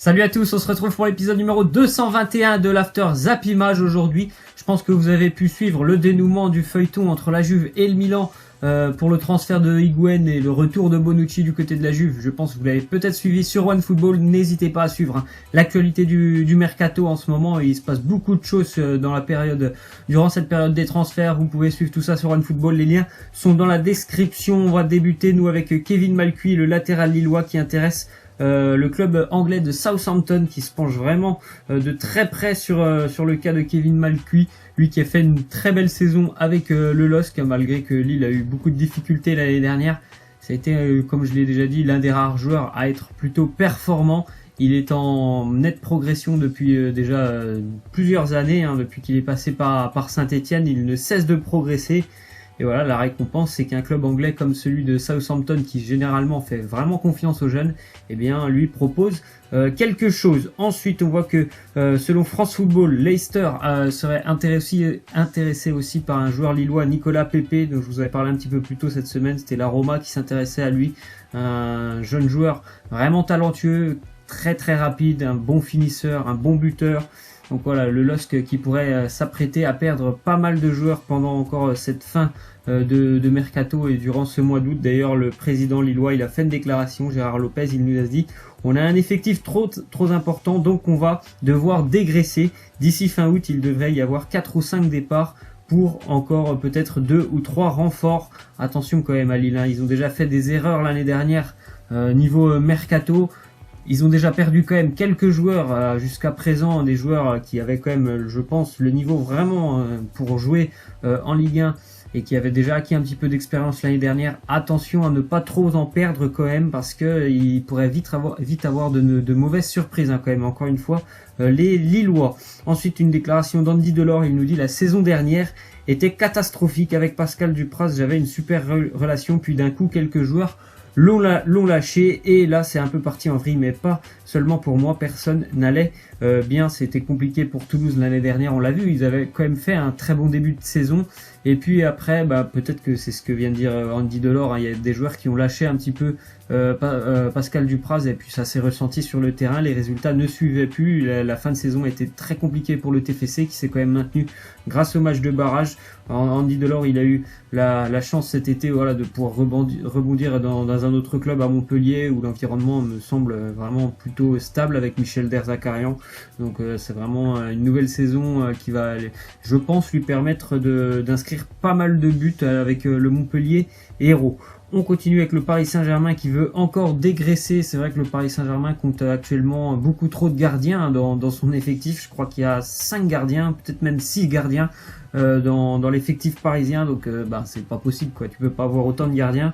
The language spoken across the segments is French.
Salut à tous, on se retrouve pour l'épisode numéro 221 de l'After Zappimage aujourd'hui. Je pense que vous avez pu suivre le dénouement du feuilleton entre la Juve et le Milan pour le transfert de Higuaín et le retour de Bonucci du côté de la Juve. Je pense que vous l'avez peut-être suivi sur OneFootball. N'hésitez pas à suivre l'actualité du mercato en ce moment. Il se passe beaucoup de choses durant cette période des transferts. Vous pouvez suivre tout ça sur OneFootball. Les liens sont dans la description. On va débuter nous avec Kevin Malcuit, le latéral lillois qui intéresse le club anglais de Southampton, qui se penche vraiment de très près sur le cas de Kevin Malcuit, lui qui a fait une très belle saison avec le LOSC, malgré que Lille a eu beaucoup de difficultés l'année dernière. Ça a été, comme je l'ai déjà dit, l'un des rares joueurs à être plutôt performant. Il est en nette progression depuis déjà plusieurs années, depuis qu'il est passé par Saint-Etienne. Il ne cesse de progresser. Et voilà, la récompense, c'est qu'un club anglais comme celui de Southampton, qui généralement fait vraiment confiance aux jeunes, eh bien, lui propose quelque chose. Ensuite, on voit que selon France Football, Leicester serait intéressé aussi par un joueur lillois, Nicolas Pepe, dont je vous avais parlé un petit peu plus tôt cette semaine. C'était la Roma qui s'intéressait à lui, un jeune joueur vraiment talentueux, très très rapide, un bon finisseur, un bon buteur. Donc voilà, le LOSC qui pourrait s'apprêter à perdre pas mal de joueurs pendant encore cette fin de mercato et durant ce mois d'août. D'ailleurs, le président lillois, il a fait une déclaration, Gérard Lopez, il nous a dit « On a un effectif trop important, donc on va devoir dégraisser. D'ici fin août, il devrait y avoir 4 ou 5 départs pour encore peut-être 2 ou 3 renforts. » Attention quand même à Lille, ils ont déjà fait des erreurs l'année dernière niveau mercato. Ils ont déjà perdu quand même quelques joueurs jusqu'à présent, des joueurs qui avaient quand même, je pense, le niveau vraiment pour jouer en Ligue 1 et qui avaient déjà acquis un petit peu d'expérience l'année dernière. Attention à ne pas trop en perdre quand même, parce que il pourrait vite avoir de mauvaises surprises quand même, encore une fois, les Lillois. Ensuite, une déclaration d'Andy Delors, il nous dit « La saison dernière était catastrophique avec Pascal Dupraz, j'avais une super relation, puis d'un coup quelques joueurs l'ont lâché et là c'est un peu parti en vrille, mais pas seulement pour moi, personne n'allait bien. C'était compliqué pour Toulouse l'année dernière, on l'a vu, ils avaient quand même fait un très bon début de saison, et puis après peut-être que c'est ce que vient de dire Andy Delors, il y a des joueurs qui ont lâché un petit peu Pascal Dupraz, et puis ça s'est ressenti sur le terrain, les résultats ne suivaient plus, la fin de saison était très compliquée pour le TFC qui s'est quand même maintenu grâce au match de barrage. Andy Delors, il a eu la chance cet été de pouvoir rebondir dans un autre club à Montpellier, où l'environnement me semble vraiment plutôt stable avec Michel Derzakarian. Donc c'est vraiment une nouvelle saison qui va, je pense, lui permettre d'inscrire pas mal de buts avec le Montpellier héros. On continue avec le Paris Saint-Germain qui veut encore dégraisser. C'est vrai que le Paris Saint-Germain compte actuellement beaucoup trop de gardiens dans son effectif. Je crois qu'il y a 5 gardiens, peut-être même 6 gardiens dans l'effectif parisien. Donc c'est pas possible, quoi. Tu peux pas avoir autant de gardiens.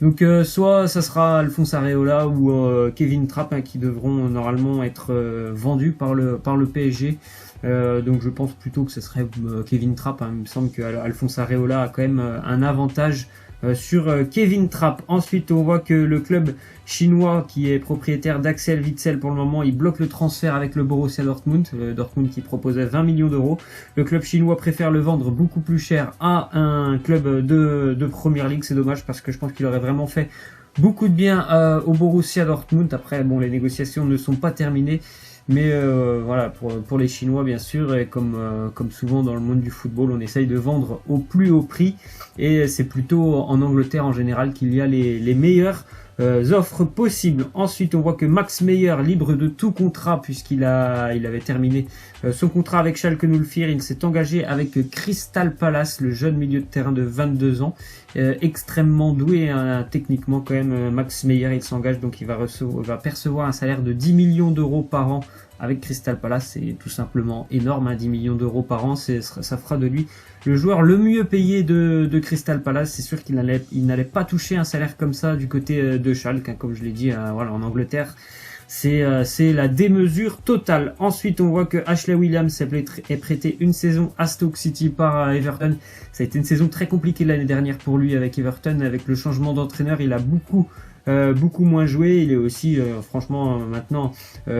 Donc soit ça sera Alphonse Areola ou Kevin Trapp qui devront normalement être vendus par le PSG. Donc je pense plutôt que ce serait Kevin Trapp. Il me semble que Alphonse Areola a quand même un avantage sur Kevin Trapp. Ensuite, on voit que le club chinois qui est propriétaire d'Axel Witsel pour le moment, il bloque le transfert avec le Borussia Dortmund. Dortmund qui proposait 20 millions d'euros. Le club chinois préfère le vendre beaucoup plus cher à un club de Première Ligue. C'est dommage, parce que je pense qu'il aurait vraiment fait beaucoup de bien au Borussia Dortmund. Après, les négociations ne sont pas terminées. Mais voilà, pour les Chinois, bien sûr, et comme souvent dans le monde du football, on essaye de vendre au plus haut prix, et c'est plutôt en Angleterre en général qu'il y a les meilleures offres possibles. Ensuite, on voit que Max Meyer, libre de tout contrat, puisqu'il avait terminé son contrat avec Schalke 04, il s'est engagé avec Crystal Palace, le jeune milieu de terrain de 22 ans, extrêmement doué techniquement quand même. Max Meyer, il s'engage, donc il va percevoir un salaire de 10 millions d'euros par an avec Crystal Palace. C'est tout simplement énorme, 10 millions d'euros par an, ça fera de lui le joueur le mieux payé de Crystal Palace. C'est sûr qu'il n'allait pas toucher un salaire comme ça du côté de Schalke, comme je l'ai dit, en Angleterre. C'est la démesure totale. Ensuite, on voit que Ashley Williams est prêté une saison à Stoke City par Everton. Ça a été une saison très compliquée l'année dernière pour lui avec Everton. Avec le changement d'entraîneur, il a beaucoup moins joué. Il est aussi franchement maintenant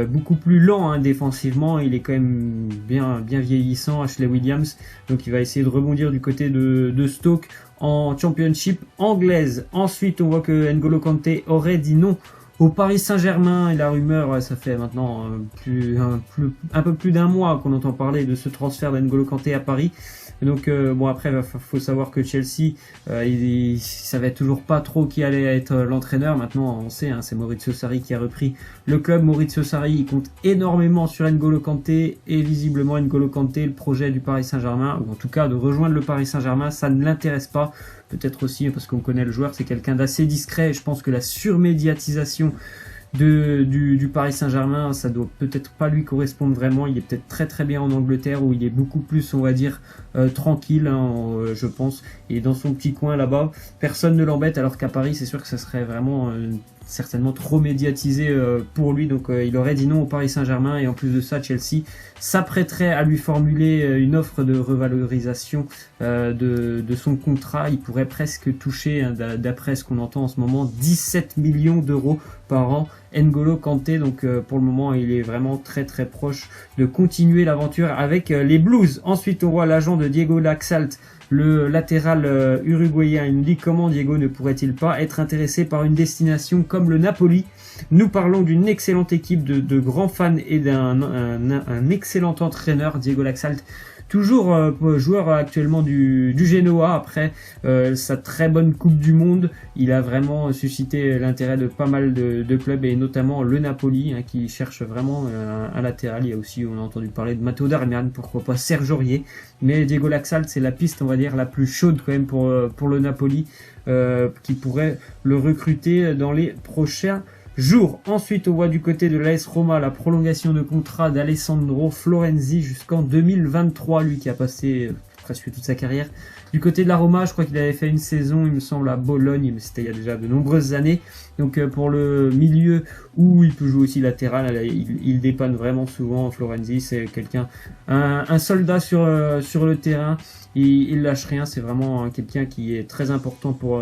beaucoup plus lent défensivement. Il est quand même bien vieillissant, Ashley Williams. Donc il va essayer de rebondir du côté de Stoke en Championship anglaise. Ensuite, on voit que N'Golo Kanté aurait dit non au Paris Saint-Germain. Et la rumeur, ça fait maintenant un peu plus d'un mois qu'on entend parler de ce transfert d'N'Golo Kanté à Paris. Donc bon, après faut savoir que Chelsea il savait toujours pas trop qui allait être l'entraîneur. Maintenant on sait, c'est Maurizio Sarri qui a repris le club. Maurizio Sarri il compte énormément sur N'Golo Kanté, et visiblement N'Golo Kanté, le projet du Paris Saint-Germain, ou en tout cas de rejoindre le Paris Saint-Germain, ça ne l'intéresse pas. Peut-être aussi parce qu'on connaît le joueur, c'est quelqu'un d'assez discret, et je pense que la surmédiatisation du Paris Saint-Germain, ça doit peut-être pas lui correspondre vraiment. Il est peut-être très très bien en Angleterre, où il est beaucoup plus, on va dire, tranquille, je pense, et dans son petit coin là-bas, personne ne l'embête, alors qu'à Paris, c'est sûr que ça serait vraiment certainement trop médiatisé pour lui. Donc il aurait dit non au Paris Saint-Germain, et en plus de ça, Chelsea s'apprêterait à lui formuler une offre de revalorisation de son contrat. Il pourrait presque toucher, d'après ce qu'on entend en ce moment, 17 millions d'euros par an, N'Golo Kanté. Donc pour le moment, il est vraiment très très proche de continuer l'aventure avec les Blues. Ensuite, on voit l'agent de Diego Laxalt, le latéral uruguayen. Il nous dit comment Diego ne pourrait-il pas être intéressé par une destination comme le Napoli. Nous parlons d'une excellente équipe de grands fans et d'un excellent entraîneur, Diego Laxalt. Toujours joueur actuellement du Genoa, après sa très bonne Coupe du Monde. Il a vraiment suscité l'intérêt de pas mal de clubs, et notamment le Napoli, qui cherche vraiment un latéral. Il y a aussi, on a entendu parler de Matteo Darmian, pourquoi pas Serge Aurier. Mais Diego Laxalt, c'est la piste, on va dire, la plus chaude quand même pour le Napoli, qui pourrait le recruter dans les prochains jours. Ensuite, on voit du côté de l'AS Roma la prolongation de contrat d'Alessandro Florenzi jusqu'en 2023, lui qui a passé presque toute sa carrière du côté de la Roma. Je crois qu'il avait fait une saison, il me semble, à Bologne, mais c'était il y a déjà de nombreuses années. Donc pour le milieu, où il peut jouer aussi latéral, il dépanne vraiment souvent. Florenzi, c'est quelqu'un, un soldat sur le terrain. Il lâche rien, c'est vraiment quelqu'un qui est très important pour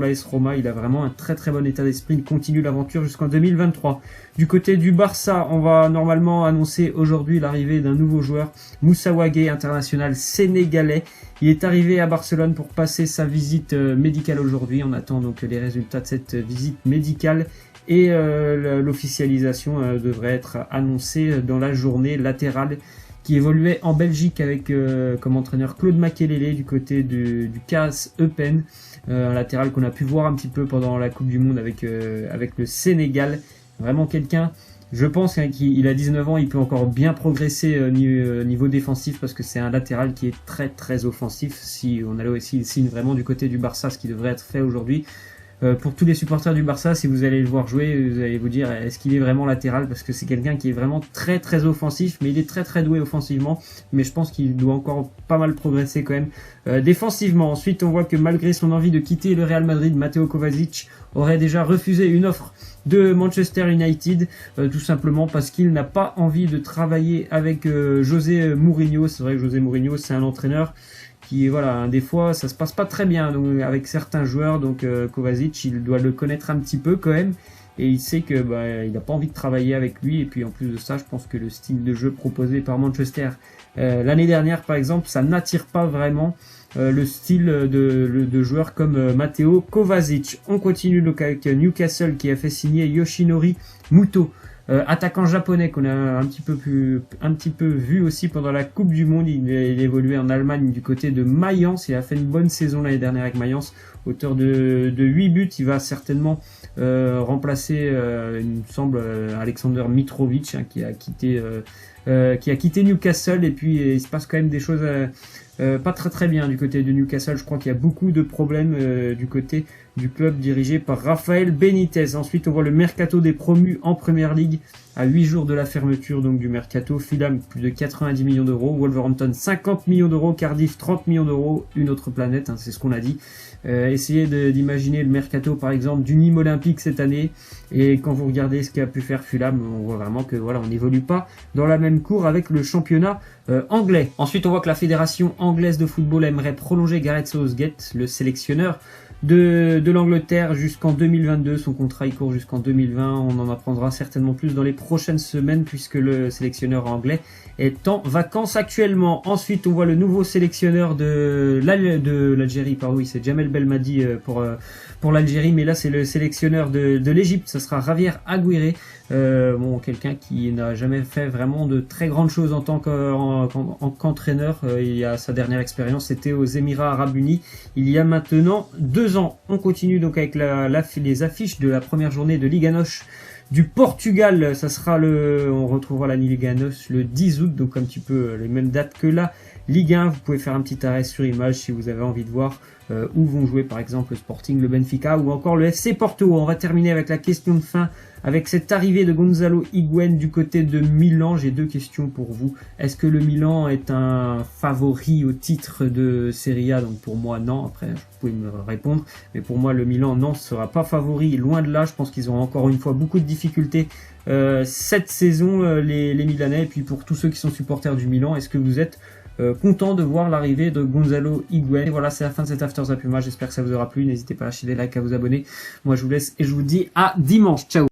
l'AS Roma. Il a vraiment un très très bon état d'esprit. Il continue l'aventure jusqu'en 2023. Du côté du Barça, on va normalement annoncer aujourd'hui l'arrivée d'un nouveau joueur, Moussa Wagué, international sénégalais. Il est arrivé à Barcelone pour passer sa visite médicale aujourd'hui. On attend donc les résultats de cette visite médicale, et l'officialisation devrait être annoncée dans la journée. Latéral qui évoluait en Belgique avec comme entraîneur Claude Makelele du côté du KS Eupen, un latéral qu'on a pu voir un petit peu pendant la Coupe du Monde avec le Sénégal. Vraiment quelqu'un, je pense qu'il a 19 ans, il peut encore bien progresser niveau défensif, parce que c'est un latéral qui est très très offensif. Si on allait aussi signe vraiment du côté du Barça, ce qui devrait être fait aujourd'hui. Pour tous les supporters du Barça, si vous allez le voir jouer, vous allez vous dire, est-ce qu'il est vraiment latéral, parce que c'est quelqu'un qui est vraiment très très offensif, mais il est très très doué offensivement, mais je pense qu'il doit encore pas mal progresser quand même défensivement. Ensuite, on voit que malgré son envie de quitter le Real Madrid, Mateo Kovacic aurait déjà refusé une offre de Manchester United, tout simplement parce qu'il n'a pas envie de travailler avec José Mourinho. C'est vrai que José Mourinho, c'est un entraîneur qui, voilà, des fois ça se passe pas très bien donc, avec certains joueurs. Donc Kovacic, il doit le connaître un petit peu quand même, et il sait que il n'a pas envie de travailler avec lui. Et puis en plus de ça, je pense que le style de jeu proposé par Manchester l'année dernière par exemple, ça n'attire pas vraiment le style de joueurs comme Mateo Kovacic. On continue donc avec Newcastle qui a fait signer Yoshinori Muto, attaquant japonais qu'on a un petit peu vu aussi pendant la Coupe du Monde. Il évoluait en Allemagne du côté de Mayence. Il a fait une bonne saison l'année dernière avec Mayence, auteur de 8 buts. Il va certainement remplacer, il me semble, Alexander Mitrovic, qui a quitté Newcastle. Et puis il se passe quand même des choses pas très très bien du côté de Newcastle. Je crois qu'il y a beaucoup de problèmes du côté du club dirigé par Rafael Benitez. Ensuite, on voit le mercato des promus en Premier League à 8 jours de la fermeture donc du mercato. Fulham, plus de 90 millions d'euros. Wolverhampton, 50 millions d'euros. Cardiff, 30 millions d'euros. Une autre planète, c'est ce qu'on a dit. Essayez d'imaginer le mercato par exemple du Nîmes Olympique cette année, et quand vous regardez ce qu'a pu faire Fulham, on voit vraiment que voilà, on n'évolue pas dans la même cour avec le championnat anglais. Ensuite, on voit que la fédération anglaise de football aimerait prolonger Gareth Southgate, le sélectionneur de l'Angleterre jusqu'en 2022. Son contrat il court jusqu'en 2020. On en apprendra certainement plus dans les prochaines semaines puisque le sélectionneur anglais est en vacances actuellement. Ensuite, on voit le nouveau sélectionneur de l'Algérie. Pardon, oui, c'est Jamel Belmadi pour l'Algérie, mais là c'est le sélectionneur de l'Égypte. Ça sera Javier Aguirre. Bon, quelqu'un qui n'a jamais fait vraiment de très grandes choses en tant qu'entraîneur. Sa dernière expérience c'était aux Émirats Arabes Unis il y a maintenant 2 ans. On continue donc avec les affiches de la première journée de Liga NOS du Portugal. Ça sera on retrouvera la Liga NOS le 10 août, donc un petit peu les mêmes dates que la Ligue 1. Vous pouvez faire un petit arrêt sur image si vous avez envie de voir où vont jouer par exemple le Sporting, le Benfica ou encore le FC Porto. On va terminer avec la question de fin avec cette arrivée de Gonzalo Higuaín du côté de Milan. J'ai 2 questions pour vous. Est-ce que le Milan est un favori au titre de Serie A? Donc pour moi non, après vous pouvez me répondre, mais pour moi le Milan non, ne sera pas favori, loin de là. Je pense qu'ils auront encore une fois beaucoup de difficultés cette saison, les Milanais. Et puis pour tous ceux qui sont supporters du Milan, est-ce que vous êtes content de voir l'arrivée de Gonzalo Higuaín? Voilà, c'est la fin de cet After Zapima. J'espère que ça vous aura plu. N'hésitez pas à lâcher des likes, à vous abonner. Moi je vous laisse et je vous dis à dimanche. Ciao.